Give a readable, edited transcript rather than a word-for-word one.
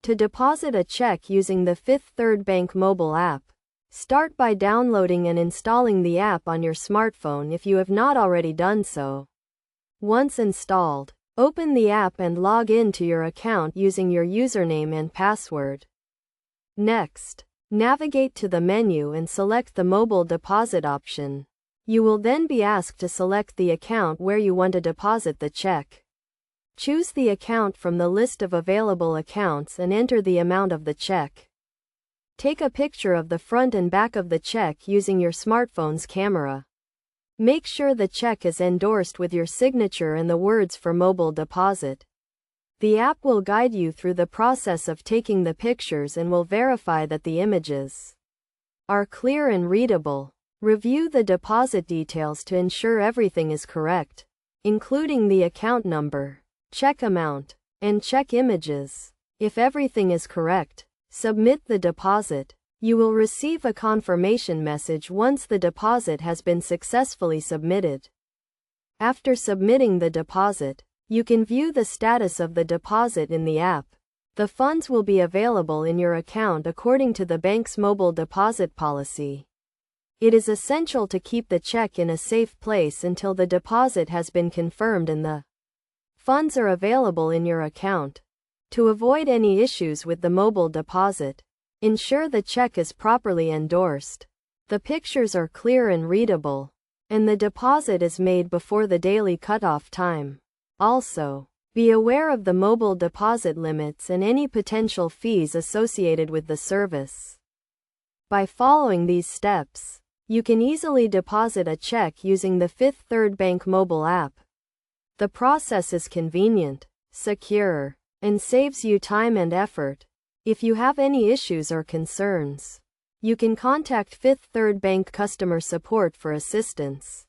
To deposit a check using the Fifth Third Bank mobile app, start by downloading and installing the app on your smartphone if you have not already done so. Once installed, open the app and log in to your account using your username and password. Next, navigate to the menu and select the mobile deposit option. You will then be asked to select the account where you want to deposit the check. Choose the account from the list of available accounts and enter the amount of the check. Take a picture of the front and back of the check using your smartphone's camera. Make sure the check is endorsed with your signature and the words for mobile deposit. The app will guide you through the process of taking the pictures and will verify that the images are clear and readable. Review the deposit details to ensure everything is correct, including the account number, check amount, and check images. If everything is correct, submit the deposit. You will receive a confirmation message once the deposit has been successfully submitted. After submitting the deposit, you can view the status of the deposit in the app. The funds will be available in your account according to the bank's mobile deposit policy. It is essential to keep the check in a safe place until the deposit has been confirmed and the funds are available in your account. To avoid any issues with the mobile deposit, ensure the check is properly endorsed, the pictures are clear and readable, and the deposit is made before the daily cutoff time. Also, be aware of the mobile deposit limits and any potential fees associated with the service. By following these steps, you can easily deposit a check using the Fifth Third Bank mobile app. The process is convenient, secure, and saves you time and effort. If you have any issues or concerns, you can contact Fifth Third Bank customer support for assistance.